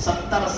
70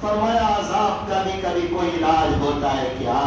فرمایا عذاب کا بھی کبھی کوئی علاج ہوتا ہے کیا؟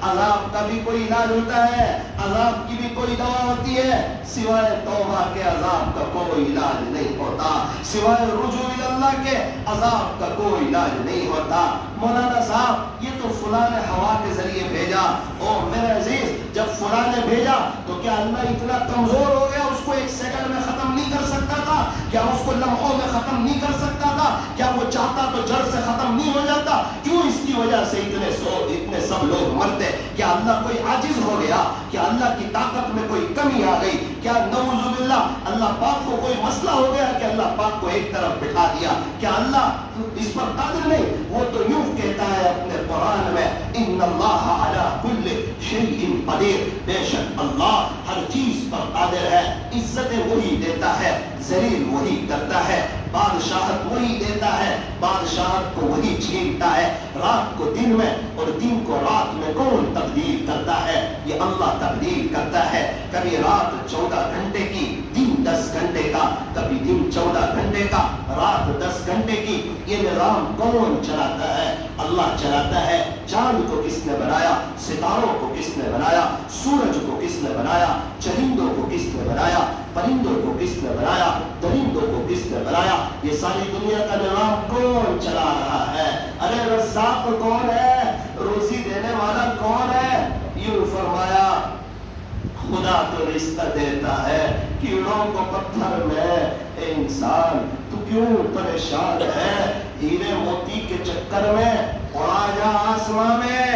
عذاب کا بھی کوئی علاج ہوتا ہے، عذاب کی بھی کوئی دوا ہوتی ہے؟ سوائے توبہ کے عذاب کا کوئی علاج نہیں ہوتا، سوائے رجوع اللہ کے عذاب کا کوئی علاج نہیں ہوتا۔ مولانا صاحب یہ تو فلاں نے ہوا کے ذریعے بھیجا، او میرے عزیز جب فلاں نے بھیجا تو کیا اللہ اتنا کمزور ہو گیا اس کو ایک سیکنڈ میں ختم نہیں کر سکتا تھا؟ کیا اس کو لمحوں میں ختم نہیں کر سکتا تھا؟ کیا وہ چاہتا تو جڑ سے ختم نہیں ہو جاتا؟ کیوں اس کی وجہ سے اتنے سب لوگ مرتے؟ کیا اللہ کوئی عاجز ہو گیا؟ کیا اللہ کی طاقت میں کوئی کمی آ گئی؟ کیا نعوذ باللہ اللہ پاک کو کوئی مسئلہ ہو گیا کہ اللہ پاک کو ایک طرف بٹھا دیا؟ کیا اللہ اس پر قادر نہیں؟ وہ تو یوں کہتا ہے اپنے قرآن میں ان اللہ علی کل شیء قدیر، بے شک اللہ ہر چیز پر قادر ہے، عزت وہی دیتا ہے، ذلیل وہی کرتا ہے، بادشاہت وہی دیتا ہے، بادشاہت کو وہی چھینتا ہے، رات کو دن میں اور دن کو رات میں کون تبدیل کرتا ہے؟ یہ اللہ تبدیل کرتا ہے، کبھی رات 14 گھنٹے کی دن 10 گھنٹے کا، کبھی دن 14 گھنٹے کا رات 10 گھنٹے کی، یہ نظام کون چلاتا ہے؟ اللہ چلاتا ہے۔ چاند کو کس نے بنایا؟ ستاروں کو کس نے بنایا؟ سورج کو کس نے بنایا؟ چرندوں کو کس نے بنایا؟ پرندوں کو کس نے بنایا؟ درندوں کو کس نے بنایا؟ یہ ساری دنیا کا نظام کون چلا رہا ہے؟ ارے رزاق کون ہے؟ روزی دینے والا کون ہے؟ یوں فرمایا خدا تو رزق دیتا ہے کیڑوں کو پتھر میں، اے انسان تو کیوں پریشان ہے؟ ہیرے موتی کے چکر میں اڑا جا آسمان میں،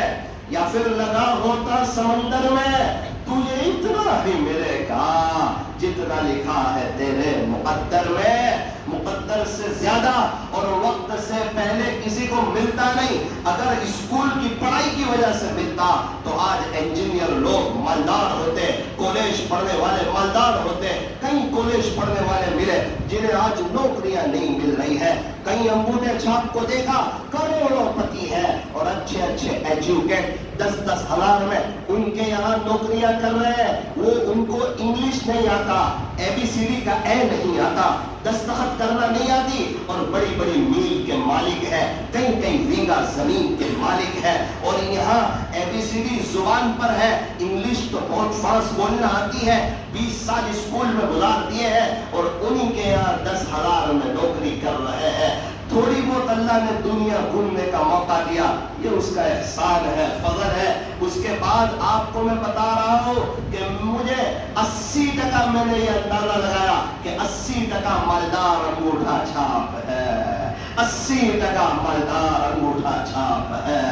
یا پھر لگا ہوتا سمندر میں، تجھے اتنا ہی ملے گا جتنا لکھا ہے تیرے مقدر میں، مقدر سے زیادہ اور وقت سے پہلے کسی کو ملتا نہیں۔ اگر اسکول کی پڑھائی کی وجہ سے ملتا تو آج انجینئر لوگ مالدار ہوتے، کالج پڑھنے والے مالدار ہوتے، کئی کالج پڑھنے والے ملے جنہیں آج نوکریاں نہیں مل رہی ہے، کئی انگوٹھے چھاپ کو دیکھا کروڑوں پتی ہے اور اچھے اچھے ایجوکیٹ 10-10 ہزار میں ان کے یہاں نوکریاں کر رہے ہیں، وہ ان کو انگلش نہیں آتا، ABCD کا اے نہیں آتا، دستخط کرنا نہیں آتی، اور بڑی بڑی میل کے مالک ہے، کئی کئی بیگھہ زمین کے مالک ہے، اور یہاں ABCD زبان پر ہے، انگلش تو بہت فاسٹ بولنا آتی ہے، 20 سال اسکول میں گزار دیے ہیں اور انہی کے یہاں 10,000 میں نوکری کر رہے ہیں۔ تھوڑی بہت اللہ نے دنیا گھومنے کا موقع دیا، یہ اس کا احسان ہے، فضل ہے۔ اس کے بعد آپ کو میں بتا رہا ہوں کہ مجھے 80% میں نے یہ اندازہ لگایا کہ 80% مالدار انگوٹھا چھاپ ہے، 80% مالدار انگوٹھا چھاپ ہے۔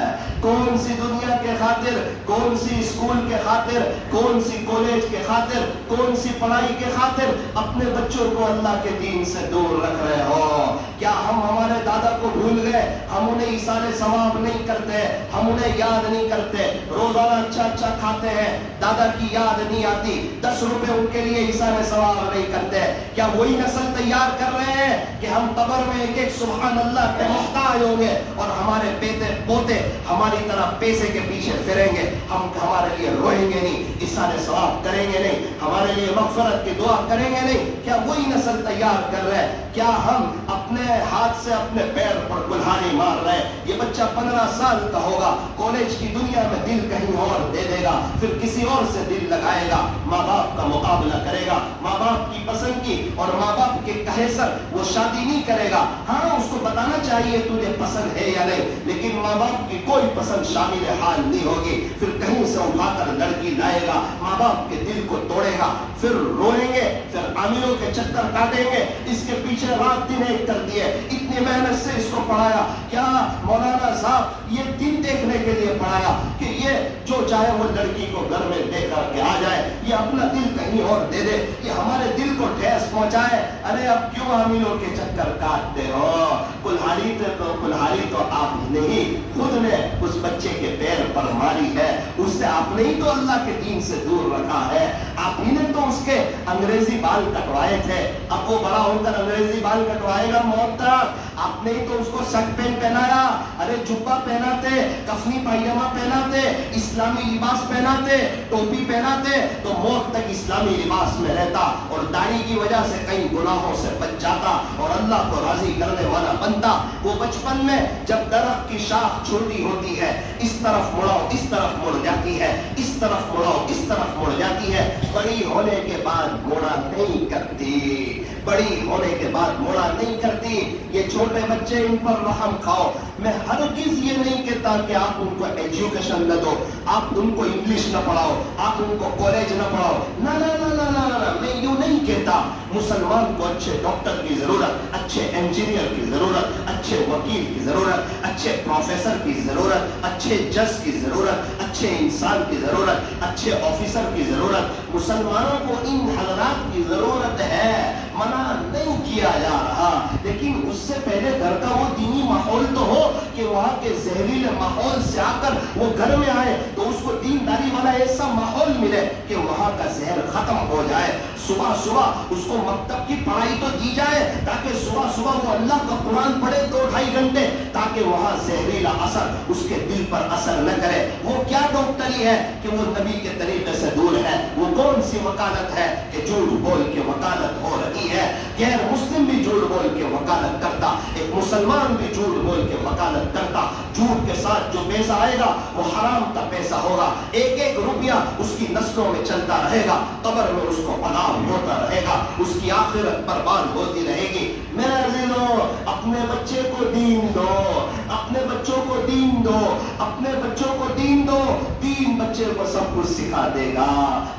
کون سی دنیا کے خاطر، کون سی اسکول کے خاطر، کون سی کالج کے خاطر، کون سی پڑھائی کے خاطر اپنے بچوں کو اللہ کے دین سے دور رکھ رہے ہو؟ کیا ہم ہمارے دادا کو بھول گئے؟ ہم انہیں ایثار ثواب نہیں کرتے، ہم انہیں یاد نہیں کرتے، روزانہ اچھا اچھا کھاتے ہیں، دادا کی یاد نہیں آتی، 10 روپے ان کے لیے ایثار ثواب نہیں کرتے۔ کیا وہی نسل تیار کر رہے ہیں کہ ہم قبر میں ایک ایک سبحان اللہ کے محتاج ہوں گے اور ہمارے بیٹے پوتے ہماری طرح پیسے کے پیچھے پھریں گے؟ ہم ہمارے لیے روئیں گے نہیں، ایثار ثواب کریں گے نہیں، ہمارے لیے مغفرت کی دعا کریں گے نہیں؟ کیا وہی نسل تیار کر رہے ہیں؟ کیا ہم اپنے ہاتھ سے اپنے پیر پر کلہاڑی مار رہے ہیں؟ یہ بچہ 15 سال کا ہوگا، کالج کی دنیا میں دل کہیں اور دے دے گا، پھر کسی اور سے دل لگائے گا، ماں باپ کا مقابلہ کرے گا، ماں باپ کی پسند کی اور ماں باپ کے کہے سر وہ شادی نہیں کرے گا۔ ہاں اس کو بتانا چاہیے تجھے پسند ہے یا نہیں، لیکن ماں باپ کی کوئی پسند شامل حال نہیں ہوگی، پھر کہیں سے اٹھا کر لڑکی لائے گا، ماں باپ کے دل کو توڑے گا، پھر روئیں گے، پھر عاملوں کے چکر کاٹیں گے، اس کے پیچھے رات دن ایک کر دیے، اتنی محنت سے اس کو پڑھایا۔ کیا مولانا صاحب یہ دن دیکھنے کے لیے پڑھایا کہ یہ جو چاہے وہ لڑکی کو گھر میں دے کر کے آ جائے، یہ اپنا دل کہیں اور دے دے، یہ ہمارے دل کو ٹھیس پہنچائے؟ ارے اب کیوں عاملوں کے چکر کاٹتے ہو؟ کلہاڑی تو آپ نہیں، خود نے اس بچے کے پیر پر ماری ہے، اس اسے آپ نے ہی تو اللہ کے دین سے دور رکھا ہے، آپ ہی نے تو اس کے انگریزی بال کٹوائے تھے، اب وہ بڑا ہو کر انگریزی بال کٹوائے گا موت تک، آپ نے ہی تو اس کو شرٹ پینٹ پہنایا، ارے جبہ پہناتے، کفنی پائجامہ پہناتے، اسلامی لباس پہناتے، ٹوپی پہناتے تو موت تک اسلامی لباس میں رہتا اور داڑھی کی وجہ سے کئی گناہوں سے بچ جاتا اور اللہ کو راضی کرنے والا بنتا۔ وہ بچپن میں جب درخت کی شاخ چھوٹی ہوتی ہے، اس طرف مڑاؤ اس طرف مڑ جاتی ہے، اس طرف مڑاؤ اس طرف مڑ جاتی ہے، بڑی ہونے کے بعد مڑا نہیں کرتی، بڑی ہونے کے بعد مڑا نہیں کرتی۔ یہ چھوٹے بچے، ان پر رحم کھاؤ۔ میں ہرگز یہ نہیں کہتا کہ آپ ان کو ایجوکیشن نہ دو، آپ ان کو انگلش نہ پڑھاؤ، آپ ان کو کالج نہ پڑھاؤ، نہ نہ نہ نہ نہ نہ، میں یوں نہیں کہتا۔ مسلمان کو اچھے ڈاکٹر کی ضرورت، اچھے انجینئر کی ضرورت، اچھے وکیل کی ضرورت، اچھے پروفیسر کی ضرورت، اچھے جج کی ضرورت، اچھے انسان کی ضرورت، اچھے آفیسر کی ضرورت۔ مسلمانوں کو ان حضرات کی ضرورت ہے، منع نہیں کیا جا رہا، لیکن اس سے پہلے گھر کا وہ دینی ماحول تو ہو کہ وہاں کے زہریلے ماحول سے آ کر وہ گھر میں آئے تو اس کو دینداری والا ایسا ماحول ملے کہ وہاں کا زہر ختم ہو جائے۔ صبح صبح اس کو مکتب کی پڑھائی تو دی جائے تاکہ صبح صبح وہ اللہ کا قرآن پڑھے 2-2.5 گھنٹے، تاکہ وہاں زہریلا اثر اس کے دل پر اثر نہ کرے۔ وہ کیا ڈاکٹری ہے کہ وہ نبی کے طریقے سے دور ہے؟ وہ کون سی وکالت ہے کہ جھوٹ بول کے وکالت ہو رہی ہے؟ غیر مسلم بھی جھوٹ بول کے وکالت کرتا، ایک مسلمان بھی جھوٹ بول کے وکالت کرتا۔ جھوٹ کے ساتھ جو پیسہ آئے گا وہ حرام کا پیسہ ہوگا، ایک ایک روپیہ اس کی نسلوں میں چلتا رہے گا، قبر میں اس کو عذاب ہوتا رہے گا، اس کی آخرت برباد ہوتی رہے گی۔ میرے عزیزو، اپنے بچے کو دین دو، اپنے بچوں کو دین دو، اپنے بچوں کو دین دو۔ دین بچے کو سب کچھ سکھا دے گا،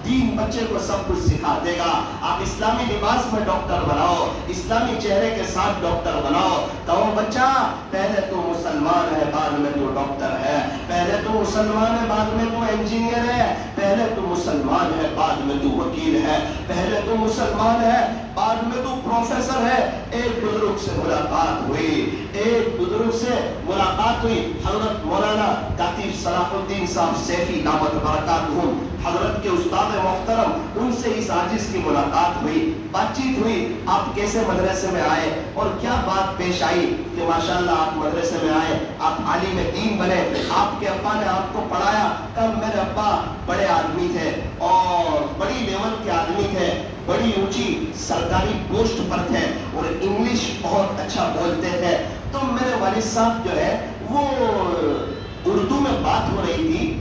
دین بچے کو سب کچھ سکھا دے گا۔ آپ اسلامی لباس میں ڈاکٹر بناؤ، اسلامی چہرے کے ساتھ ڈاکٹر بناؤ، کہو بچہ پہلے تو مسلمان ہے بعد میں تو ڈاکٹر ہے، پہلے تو مسلمان ہے بعد میں تو انجینئر ہے، پہلے تو مسلمان ہے بعد میں تو وکیل ہے، پہلے تو مسلمان ہے بعد میں تو پروفیسر ہے۔ ایک بزرگ سے ملاقات ہوئی، ایک بزرگ سے ملاقات ہوئی، حضرت مولانا کاتب صلاح الدین صاحب سیفی دامت برکاتہم، حضرت کے استاد محترم، ان سے اس عاجز کی ملاقات ہوئی، بات چیت ہوئی۔ آپ کیسے مدرسے میں آئے اور کیا بات پیش آئی کہ ماشاءاللہ آپ مدرسے میں آئے، آپ عالم دین بنے، آپ کے ابا نے آپ کو پڑھایا؟ کہ میرے ابا بڑے آدمی تھے اور بڑی لیول کے آدمی تھے، بڑی اونچی سرکاری پوسٹ پر تھے اور انگلش بہت اچھا بولتے تھے۔ تو میرے والد صاحب جو ہے وہ اردو میں بات ہو رہی تھی،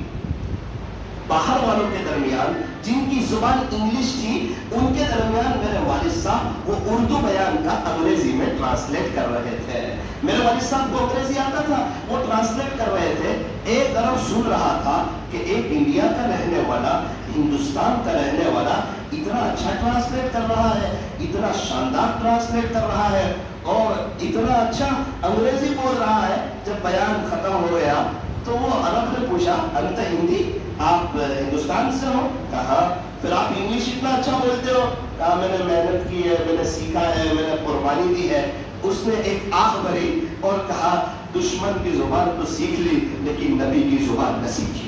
باہر والوں کے درمیان جن کی زبان انگلش تھی ان کے درمیان میرے والد صاحب وہ اردو بیان کا انگریزی میں ٹرانسلیٹ کر رہے تھے۔ میرے والد صاحب کو انگریزی آتا تھا، وہ ٹرانسلیٹ کر رہے تھے۔ ایک طرف سن رہا تھا کہ ایک انڈیا کا رہنے والا، ہندوستان کا رہنے والا اتنا اچھا ٹرانسلیٹ کر رہا ہے، اتنا شاندار ٹرانسلیٹ کر رہا ہے اور اتنا اچھا انگریزی بول رہا ہے۔ جب بیان ختم ہو گیا تو وہ عرب نے پوچھا انت ہندی، آپ ہندوستان سے ہو؟ کہا پھر آپ انگلش اتنا اچھا بولتے ہو؟ کہا میں نے محنت کی ہے، میں نے سیکھا ہے، میں نے قربانی دی ہے۔ اس نے ایک آہ بھری اور کہا دشمن کی زبان تو سیکھ لی لیکن نبی کی زبان نہ سیکھی،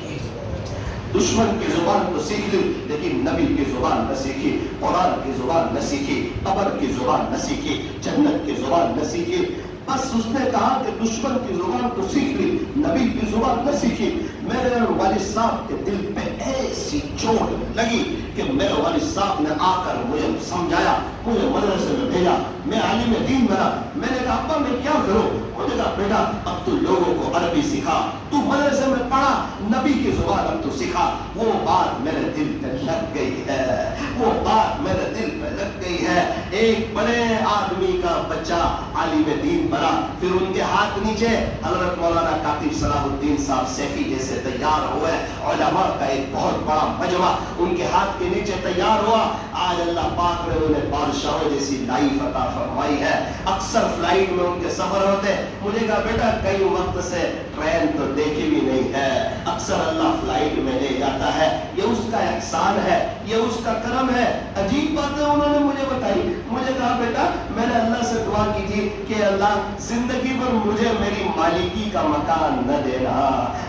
دشمن کی زبان تو سیکھ لی لیکن نبی کی زبان نہ سیکھی، قرآن کی زبان نہ سیکھی، قبر کی زبان نہ سیکھی، جنت کی زبان نہ سیکھی۔ بس اس نے کہا کہ دشمن کی زبان تو سیکھ لی، نبی کی زبان نہ سیکھی۔ میرے والد صاحب کے دل پہ ایسی چوٹ لگی کہ میرے والد صاحب نے آ کر مجھے سمجھایا، مجھے مدرسے میں بھیجا، میں عالم دین بنا۔ میں نے کہا ابا میں کیا کروں؟ مجھے کہا بیٹا اب تو لوگوں کو عربی سکھا، تو مدرسے میں پڑھا، نبی کی زبان اب تو سکھا۔ وہ بات میرے دل پہ لگ گئی ہے، وہ بات میرے دل پہ لگ گئی ہے۔ ایک بڑے آدمی کا بچہ عالم دین بنا، پھر ان کے ہاتھ نیچے حضرت مولانا کاتب صلاح الدین صاحب سیفی جیسے تیار ہوئے، علماء کا ایک بہت بڑا مجمع ان کے ہاتھ کے نیچے تیار ہوا۔ آج اللہ پاک نے انہیں بادشاہوں جیسی لائف عطا فرمائی ہے۔ اکثر فلائٹ میں ان کے سفر ہوتے، مجھے کہا بیٹا کئی وقت سے ٹرین تو دیکھی بھی نہیں ہے، اکثر اللہ فلائٹ میں لے جاتا ہے، یہ اس کا احسان ہے۔ یہ اس کا کرم ہے. عجیب باتیں انہوں نے مجھے بتائی. مجھے کہا بیٹا میں نے اللہ سے دعا کی تھی کہ اللہ زندگی بھر مجھے میری مالکی کا مکان نہ دینا,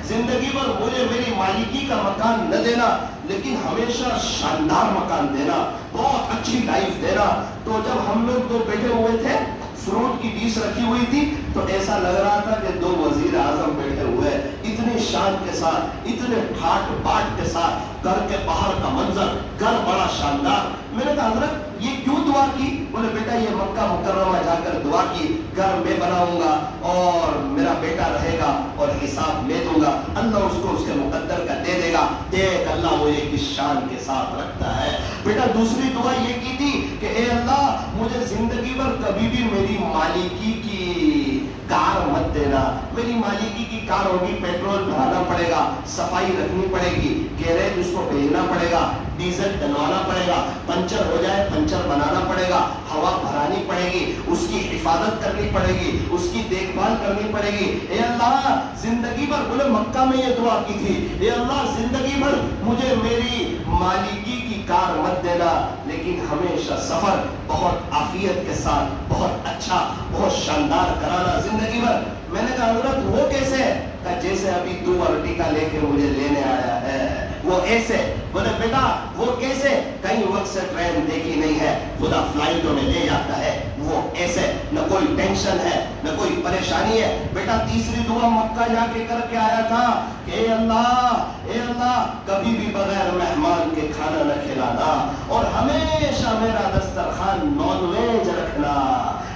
زندگی بھر مجھے میری مالکی کا مکان نہ دینا, لیکن ہمیشہ شاندار مکان دینا, بہت اچھی لائف دینا. تو جب ہم لوگ دو بیٹھے ہوئے تھے, فروٹ کی ڈش رکھی ہوئی تھی, تو ایسا لگ رہا تھا کہ دو وزیر اعظم بیٹھے ہوئے, اتنے شان کے ساتھ, اتنے ٹھاٹ باٹ کے ساتھ. گھر کے باہر کا منظر, گھر بڑا شاندار. میں نے کہا حضرت یہ کیوں دعا کی؟ بولے بیٹا یہ مکہ مکرمہ جا کر دعا کی, گھر میں بناؤں گا اور میرا بیٹا رہے گا اور حساب میں دوں گا, اللہ اس کو اس کے مقدر کا دے دے گا. دیکھ اللہ مجھے کس شان کے ساتھ رکھتا ہے. بیٹا دوسری دعا یہ کی تھی کہ اے اللہ مجھے زندگی بھر کبھی بھی میری مالکی کی کار مت دینا. میری مالکی کی کار ہوگی, پیٹرول بھرانا پڑے گا, صفائی رکھنی پڑے گی, گیریج اس کو بھیجنا پڑے گا, ڈیزل ڈلوانا پڑے گا, پنچر ہو جائے پنچر بنانا پڑے گا, ہوا بھرانی پڑے گی, اس کی حفاظت کرنی پڑے گی, اس کی دیکھ بھال کرنی پڑے گی. اے اللہ زندگی بھر, بولے مکہ میں یہ دعا کی تھی, اے اللہ زندگی بھر مجھے میری مالکی کی کار مت دینا, لیکن ہمیشہ سفر بہت عافیت کے ساتھ, بہت اچھا, بہت شاندار کرانا زندگی بھر. میں نے کہا حضرت وہ کیسے؟ کہا جیسے ابھی تو ارٹیکا لے کے مجھے لینے آیا ہے وہ ایسے. بولے بیٹا وہ کیسے؟ کئی وقت سے ٹرین دیکھی نہیں ہے, خدا فلائٹوں میں لے جاتا ہے, وہ ایسے. نہ کوئی ٹینشن ہے, نہ کوئی پریشانی ہے. بیٹا تیسری دعا مکہ جا کے کر کے آیا تھا کہ اے اللہ کبھی بھی بغیر مہمان کے کھانا نہ کھلانا, اور ہمیشہ میرا دسترخوان نان ویج رکھنا,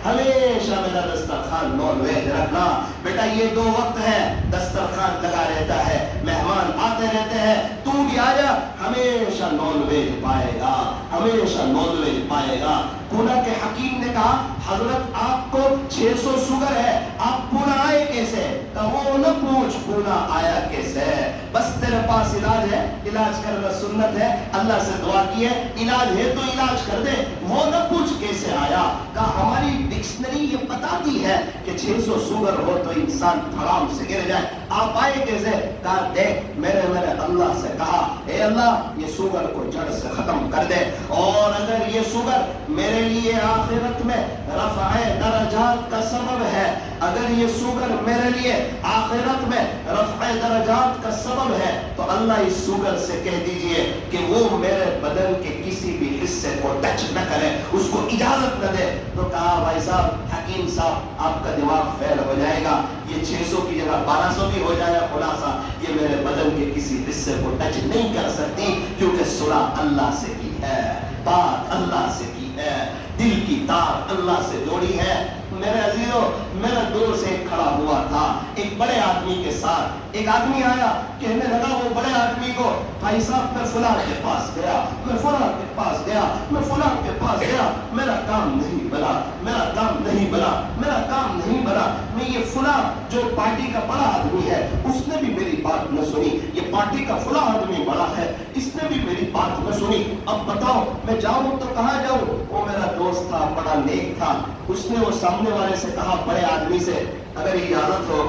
ہمیشہ میرا دسترخوان نان ویج رکھنا. بیٹا یہ دو وقت ہے, دسترخوان لگا رہتا ہے, مہمان آتے رہتے ہیں, تو بھی آجا, ہمیشہ نان ویج پائے گا, ہمیشہ نان ویج پائے گا. پونا کے حکیم نے کہا حضرت آپ کو 600 شوگر ہے, آپ پونا آئے کیسے؟ کہ وہ نہ پوچھ پونا آیا کیسے, بس تیرے پاس علاج ہے, علاج کرنا سنت ہے, اللہ سے دعا کی ہے, علاج ہے تو علاج کر دے, وہ نہ پوچھ کیسے آیا. کہا ہماری ڈکشنری یہ بتاتی ہے کہ 600 شوگر ہو تو انسان حرام سے گر جائے, آپ آئے کیسے؟ کہا دیکھ میں نے اللہ سے کہا اے اللہ یہ شوگر کو جڑ سے ختم کر دے, اور اگر یہ شوگر میرے لیے آخرت میں رفع درجات کا سبب ہے, اگر یہ شوگر میرے لیے آخرت میں رفع درجات کا سبب ہے, تو اللہ اس شوگر سے کہہ دیجئے کہ وہ میرے بدن کے کسی بھی حصے کو ٹچ نہ کرے, اس کو اجازت نہ دے. تو کہا بھائی صاحب, حکیم صاحب آپ کا دماغ فیل ہو جائے گا, یہ 600 کی جگہ 1200 بھی ہو جائے خلاصہ, یہ میرے بدن کے کسی حصے کو ٹچ نہیں کر سکتی, کیونکہ صلح اللہ سے کی ہے, بات اللہ سے کی ہے, دل کی تار اللہ سے جوڑی ہے. میرے عزیزو, میرا دور سے ایک کھڑا ہوا تھا ایک بڑے آدمی کے ساتھ. ایک آدمی آیا, کہنے لگا وہ بڑے آدمی کو, بھائی صاحب میں فلاں کے پاس گیا, میں فلاں کے پاس گیا, میں فلاں کے پاس گیا, میرا کام نہیں بنا, میرا کام نہیں بنا, میرا کام نہیں بنا. میں یہ فلاں جو پارٹی کا بڑا آدمی ہے اس نے بھی میری بات نہ سنی, یہ پارٹی کا فلاں آدمی بڑا ہے اس نے بھی میری بات نہ سنی. اب بتاؤ میں جاؤں تو کہاں جاؤں؟ وہ میرا دوست تھا, بڑا نیک تھا, اس نے وہ سامنے والے سے کہا بڑے آدمی سے اگر اجازت ہو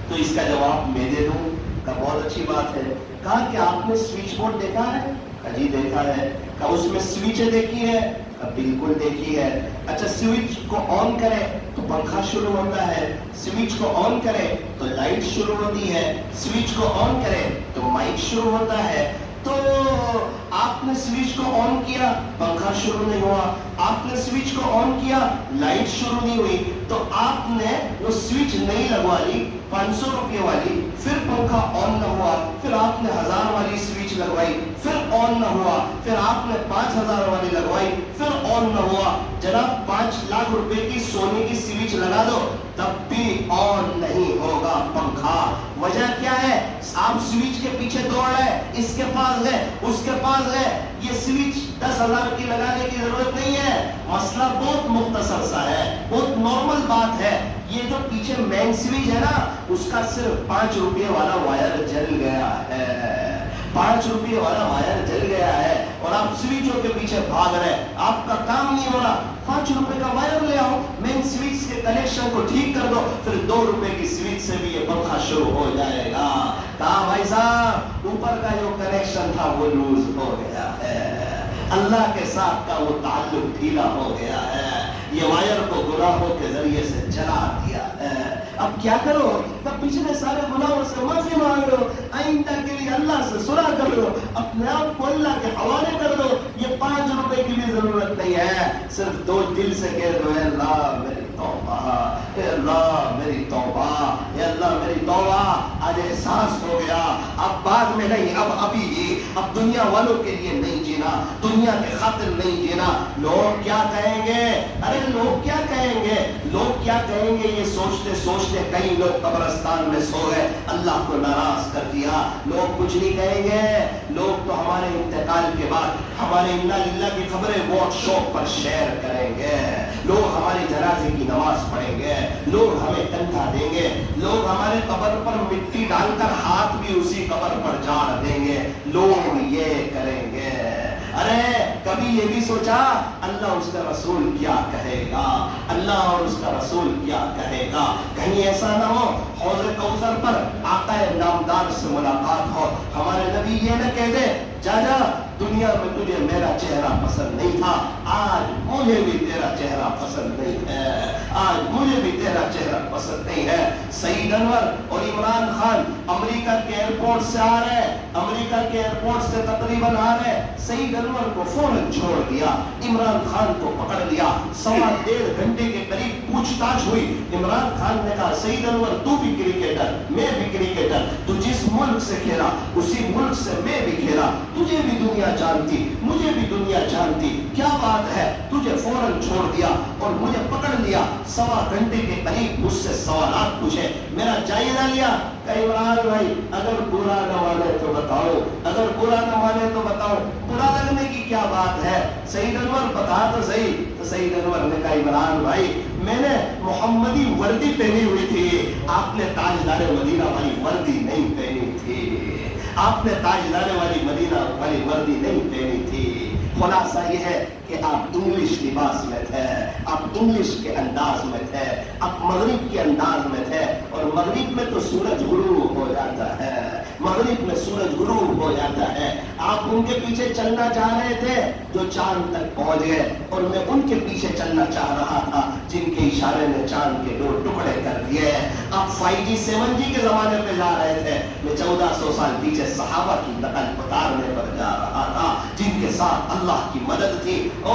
تو اس کا جواب میں دے دوں. کہا بہت اچھی بات ہے. کہا کہ آپ نے سوئچ بورڈ دیکھا ہے؟ کہا جی دیکھا ہے. کہا اس میں سوئچیں دیکھی ہے؟ کہا بالکل دیکھی ہے. اچھا سوئچ کو آن کرے تو پنکھا شروع ہوتا ہے, سوئچ کو آن کرے تو لائٹ شروع ہوتی ہے, سوئچ کو آن کرے تو مائک شروع ہوتا ہے. تو آپ نے سوئچ کو آن کیا, پنکھا شروع نہیں ہوا, آپ نے سوئچ کو آن کیا, لائٹ شروع نہیں ہوئی, تو آپ نے وہ سوئچ نہیں لگوا لی 500 روپے والی, پھر پنکھا آن نہ ہوا, پھر آپ نے 1000 والی سوئچ لگوائی, پھر آن نہ ہوا, پھر آپ نے 5000 والی لگوائی, پھر آن نہ ہوا. جناب 5 لاکھ روپے کی سونے کی سوئچ لگا دو تب بھی آن نہیں ہوگا پنکھا. وجہ کیا ہے؟ آپ سوئچ کے پیچھے دوڑ رہے, اس کے پاس گئے, اس کے پاس گئے. یہ سوئچ 10,000 کی لگانے کی ضرورت نہیں ہے, مسئلہ بہت مختصر سا ہے, بہت نارمل بات ہے. یہ جو پیچھے مین سوئچ ہے نا, اس کا صرف 5 روپے والا وائر جل گیا ہے, 5 روپے والا وائر جل گیا ہے, اور آپ سوئچوں کے پیچھے بھاگ رہے, آپ کا کام نہیں ہو رہا. 5 روپے کا وائر لے آؤ, مین سوئچ کے کنیکشن کو ٹھیک کر دو, پھر 2 روپے کی سوئچ سے بھی یہ پنکھا شروع ہو جائے گا. کہا بھائی صاحب اوپر کا جو کنیکشن تھا وہ لوز ہو گیا ہے, اللہ کے ساتھ کا وہ تعلق ڈھیلا ہو گیا ہے, یہ وائر کو گناہوں کے ذریعے سے جلا دیا ہے. اب کیا کرو؟ تب پچھلے سارے گناہوں سے معافی مانگ لو, آئندہ کے لیے اللہ سے صلح کر لو, اپنے آپ کو اللہ کے حوالے کر دو. یہ 5 روپے کی بھی ضرورت نہیں ہے, صرف 2 دل سے کہہ دو, اے اللہ میری توبہ, اے اللہ میری توبہ, اے اللہ میری توبہ. آج احساس ہو گیا اب بعد میں نہیں, اب ابھی ہی, اب دنیا والوں کے لیے نہیں جینا, دنیا کے خاطر نہیں جینا. لوگ کیا کہیں گے؟ ارے لوگ کیا کہیں گے, لوگ کیا کہیں گے, یہ سوچتے سوچتے کئی لوگ قبرستان میں سو گئے, اللہ کو ناراض کر دیا. لوگ کچھ نہیں کہیں گے, لوگ تو ہمارے انتقال کے بعد ہمارے انا للہ کی خبریں واٹس شاپ پر شیئر کریں گے, لوگ ہمارے جنازے کی نماز پڑھیں گے, لوگ ہمیں کندھا دیں گے, لوگ ہمارے قبر پر مٹی ڈال کر ہاتھ بھی اسی قبر پر جاڑ دیں گے, لوگ یہ کریں گے. ارے کبھی یہ بھی سوچا اللہ اس کا رسول کیا کہے گا, اللہ اور اس کا رسول کیا کہے گا؟ کہیں ایسا نہ ہو حوض کوثر پر آقا نامدار سے ملاقات ہو, ہمارے نبی یہ نہ کہہ دے جا جا دنیا میں تجھے میرا چہرہ پسند نہیں تھا, آج مجھے بھی تیرا چہرہ پسند نہیں ہے, آج مجھے بھی تیرا چہرہ پسند نہیں ہے. سعید انور اور عمران خان امریکہ کے ایئرپورٹ سے آ رہے, امریکہ کے ایئرپورٹ سے تقریباً آ رہے, سعید انور کو فوراً چھوڑ دیا, عمران خان کو پکڑ لیا. 1.5 گھنٹے کے قریب پوچھ تاچھ ہوئی. عمران خان نے کہا سعید انور تو بھی کرکٹر, میں بھی کرکٹر, تو جس ملک سے کھیلا اسی ملک سے میں بھی کھیلا, تجھے بھی دنیا جانتی مجھے بھی دنیا جانتی, کیا بات ہے تجھے فوراً چھوڑ دیا اور مجھے پکڑ لیا. 1.25 گھنٹے کے قریب مجھ سے سوالات پوچھے, میرا جائزہ لیا. کہ عمران بھائی اگر برا نہ مانے تو بتاؤ, اگر برا نہ مانے تو بتاؤ, برا لگنے کی کیا بات ہے؟ سعید انور بتا تو صحیح. تو سعید انور نے کہا عمران بھائی میں نے محمدی وردی پہنی ہوئی تھی, آپ نے تاجدار مدینہ والی وردی نہیں پہنی تھی, آپ نے تاجدار والی مدینہ والی وردی نہیں پہنی تھی. خلاصہ یہ ہے کہ آپ انگلش لباس میں تھے, آپ انگلش کے انداز میں تھے, آپ مغرب کے انداز میں تھے, اور مغرب میں تو سورج غروب ہو جاتا ہے, مغرب میں سورج غروب ہو جاتا ہے. آپ ان کے پیچھے چلنا چاہ رہے تھے جو چاند تک پہنچ گئے, اور میں ان کے پیچھے چلنا چاہ رہا تھا جن کے اشارے نے چاند کے 2 ٹکڑے کر دیے. آپ 5G 7G کے زمانے پہ جا رہے تھے, میں 1400 سال پیچھے صحابہ کی نقل اتارنے پر جا رہا تھا جن کے ساتھ اللہ کی مدد تھی. او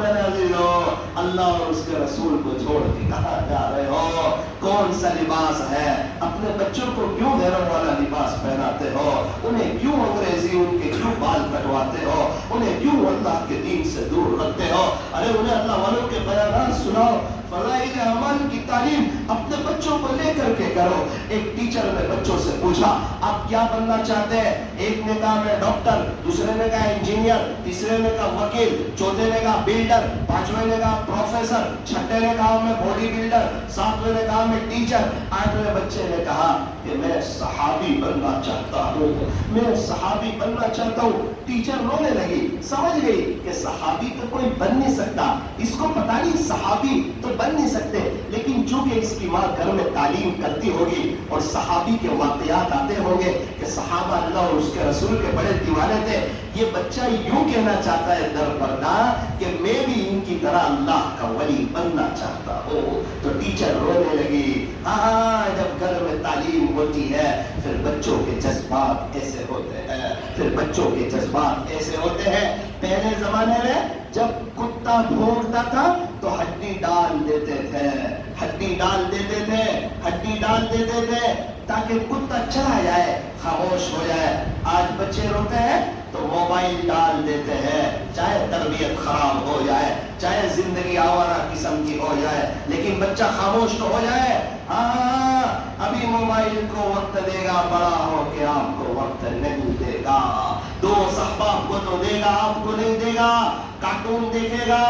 میرے عزیزو, اللہ اور اس کے رسول کو چھوڑ کے کہاں جا رہے ہو؟ کون سا لباس ہے؟ اپنے بچوں کو کیوں غیروں والا لباس پہناتے ہو؟ انہیں کیوں انگریزی, ان کے کیوں بال کٹواتے ہو؟ انہیں کیوں اللہ کے دین سے دور رکھتے ہو؟ ارے انہیں اللہ والوں کے بیانات سناؤ, فضائل اعمال کی تعلیم اپنے بچوں کو لے کر کے کرو. ایک ٹیچر نے بچوں سے پوچھا آپ کیا بننا چاہتے ہیں؟ ایک نے کہا میں ڈاکٹر, دوسرے نے کہا انجینئر, تیسرے نے کہا وکیل, چوتھے نے کہا بلڈر, پانچویں نے کہا پروفیسر, چھٹے نے کہا میں باڈی بلڈر, ساتویں نے کہا میں ٹیچر, 8ویں بچے نے کہا کہ میں صحابی بننا چاہتا ہوں, میں صحابی بننا چاہتا ہوں. ٹیچر رونے لگی, سمجھ گئی کہ صحابی تو کوئی بن نہیں سکتا, اس کو پتا نہیں صحابی تو بن نہیں سکتے, لیکن چونکہ اس کی ماں گھر میں تعلیم کرتی ہوگی اور صحابی کے واقعات آتے ہوں گے کہ صحابہ اللہ اور اس کے رسول کے بڑے دیوانے تھے, یہ بچہ یوں کہنا چاہتا ہے در پردہ کہ میں بھی ان کی طرح اللہ کا ولی بننا چاہتا ہوں. تو ٹیچر رونے لگی. ہاں جب گھر میں تعلیم ہوتی ہے پھر بچوں کے جذبات ایسے ہوتے ہیں, پھر بچوں کے جذبات ایسے ہوتے ہیں. پہلے زمانے میں جب کتا بھونکتا تھا تو ہڈی ڈال دیتے تھے, ہڈی ڈال دیتے تھے, ہڈی ڈال دیتے تھے تاکہ کتا چلا جائے, خاموش ہو جائے. آج بچے روتے ہیں تو موبائل ڈال دیتے ہیں, چاہے تربیت خراب ہو جائے, چاہے زندگی آوارہ قسم کی ہو جائے, لیکن بچہ خاموش تو ہو جائے. ہاں ابھی موبائل کو وقت دے گا, بڑا ہو کے آپ کو وقت نہیں دے گا. دوست احباب کو تو دے گا, آپ کو نہیں دے گا. کارٹون دیکھے گا,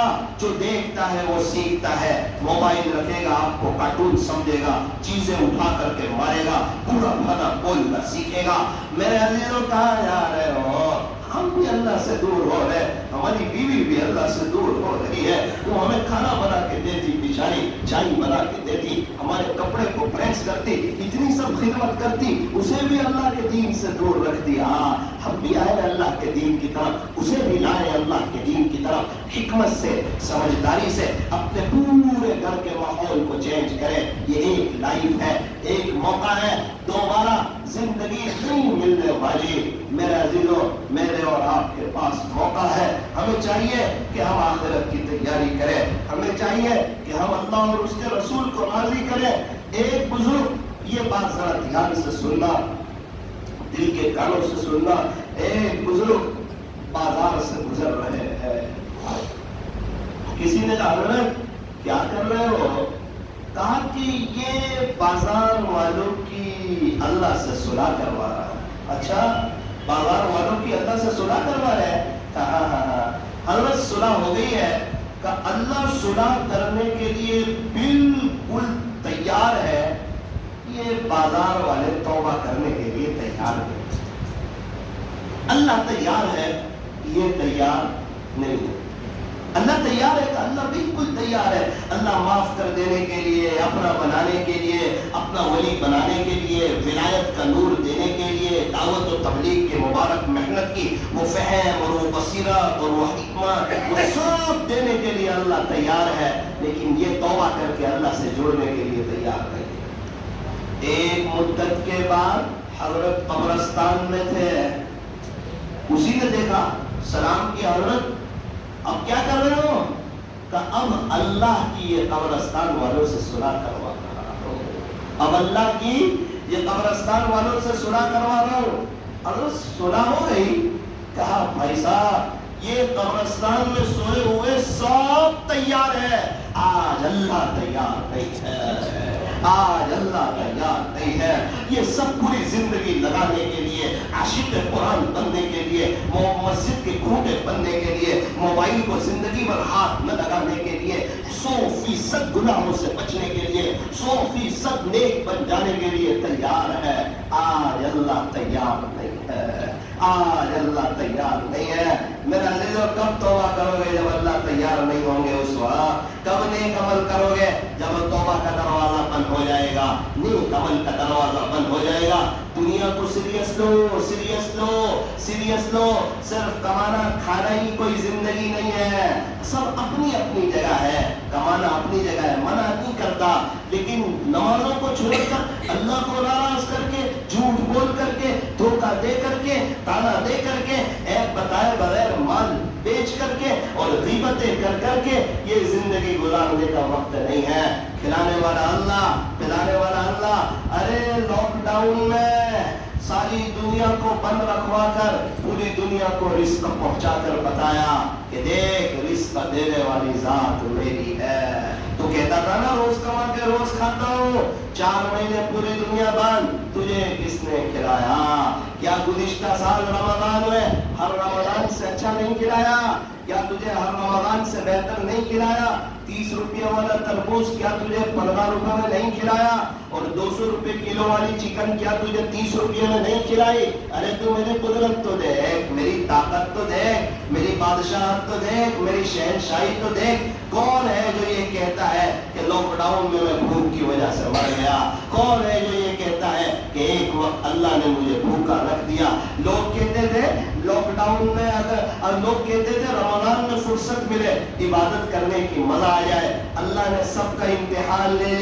جو دیکھتا ہے وہ سیکھتا ہے. موبائل رکھے گا, آپ کو کارٹون سمجھے گا, چیزیں اٹھا کر کے مارے گا, پورا بھلا بولنا سیکھے گا. میرے عزیزوں کہاں جا رہے ہو؟ ہم بھی اللہ سے دور ہو رہے ہیں, ہماری بیوی بھی اللہ سے دور ہو رہی ہے. وہ ہمیں کھانا بنا کے دیتی بیچاری, چائے بنا کے دیتی, ہمارے کپڑے کو پریس کرتی, اتنی سب خدمت کرتی, اسے بھی اللہ کے دین سے دور رکھتی. ہاں ہم بھی آئے اللہ کے دین کی طرف, اسے بھی لائیں اللہ کے دین کی طرف. حکمت سے, سمجھداری سے اپنے پورے گھر کے ماحول کو چینج کریں. یہ ایک لائف ہے, ایک موقع ہے, دوبارہ زندگی نہیں ملنے والی. میرے عزیزوں, میرے اور آپ کے پاس موقع ہے. ہمیں چاہیے کہ ہم آخرت کی تیاری کریں, ہمیں چاہیے کہ ہم اللہ اور اس کے رسول کو راضی کریں. ایک بزرگ, یہ بات ذرا دھیان سے سننا, دل کے کانوں سے سننا. ایک بزرگ بازار سے گزر رہے ہیں. کسی نے کہا کیا کر رہے ہو؟ کہا کہ یہ بازار والوں کی اللہ سے صلح کروا رہا ہے. اچھا, بازار والوں کی اللہ سے صلح کروا رہے ہیں؟ ہاں, حضرت صلح ہو گئی ہے. کہ اللہ صلح کرنے کے لیے بالکل تیار ہے, یہ بازار والے توبہ کرنے کے لیے تیار ہیں. اللہ تیار ہے, یہ تیار نہیں ہے. اللہ تیار ہے کہ اللہ بالکل تیار ہے. اللہ معاف کر دینے کے لیے, اپنا بنانے کے لیے, اپنا ولی بنانے کے لیے, ولایت کا نور دینے کے لیے, دعوت و تبلیغ کے مبارک محنت کی وہ فہم اور وہ بصیرت اور وہ حکمت, وہ سب دینے کے لیے اللہ تیار ہے. لیکن یہ توبہ کر کے اللہ سے جڑنے کے لیے تیار نہیں. ایک مدت کے بعد حضرت قبرستان میں تھے, اسی نے دیکھا, سلام کی حضرت اب کیا کر رہے ہو؟ کہ اب اللہ کی یہ قبرستان والوں سے صلح کروا رہا ہوں. اب اللہ کی یہ قبرستان والوں سے صلح کروا رہا ہوں. اگر صلح ہو گئی, کہا بھائی صاحب یہ قبرستان میں سوئے ہوئے سب تیار ہے, آج اللہ تیار نہیں ہے, آج اللہ تیار نہیں ہے. یہ سب پوری زندگی لگانے کے لیے, عاشق قرآن بننے کے لیے, مسجد کے گھوٹے بننے کے لیے, موبائل کو زندگی بھر ہاتھ نہ لگانے کے لیے, 100% گناہوں سے بچنے کے لیے, 100% نیک بن جانے کے لیے تیار ہے. آج اللہ تیار نہیں ہے, آج اللہ تیار نہیں ہے. میرا عزیزو, کب توبہ کرو گے جب اللہ تیار نہیں ہوں گے؟ اس وقت. کب نیک عمل کرو گے؟ جب توبہ کا دروازہ بند ہو جائے گا, نیک عمل کا دروازہ بند ہو جائے گا. دنیا کو سیریس لو, سیریس لو, سیریس لو. صرف کمانا کھانا ہی کوئی زندگی نہیں ہے. سب اپنی اپنی جگہ ہے, کمانا اپنی جگہ ہے, منع نہیں کرتا. لیکن نمازوں کو چھوڑ کر, اللہ کو ناراض کر کے, جھوٹ بول کر کے, دھوکہ دے کر کے, تانا دے کر کے, ایپ بتائے بغیر مال بیچ کر کے اور غیبتیں کر کے یہ زندگی گزارنے کا وقت نہیں ہے. کھلانے والا اللہ, پلانے والا اللہ. ارے لاک ڈاؤن میں ساری دنیا کو بند رکھوا کر پوری دنیا کو رزق پہنچا کر بتایا کہ دیکھ رزق دینے والی ذات میری ہے. تو کہتا تھا نا روز کما کے روز کھاتا ہوں, 4 مہینے پوری دنیا بند, تجھے کس نے کھلایا؟ کیا گزشتہ سال رمضان میں ہر رمضان سے اچھا نہیں کھلایا؟ کیا تجھے ہر رمضان سے بہتر نہیں کھلایا؟ 30 روپے والا تربوز کیا تجھے 15 روپے میں نہیں کھلایا؟ اور 200 روپے کلو والی چکن کیا تجھے 30 روپے میں نہیں کھلائی؟ ارے تو میری قدرت تو دیکھ, میری طاقت تو دیکھ, میری بادشاہت تو دیکھ, میری شہنشاہی تو دیکھ. کون ہے جو یہ کہتا ہے کہ لاک ڈاؤن میں بھوک کی وجہ سے مر گیا؟ کون ہے جو یہ کہتا ہے کہ ایک وقت اللہ نے مجھے بھوکا رکھ دیا؟ لوگ کہتے تھے لاک ڈاؤن میں, اگر لوگ کہتے تھے رمضان میں فرصت ملے عبادت کرنے کی, مزہ آ جائے. اللہ نے سب کا امتحان لے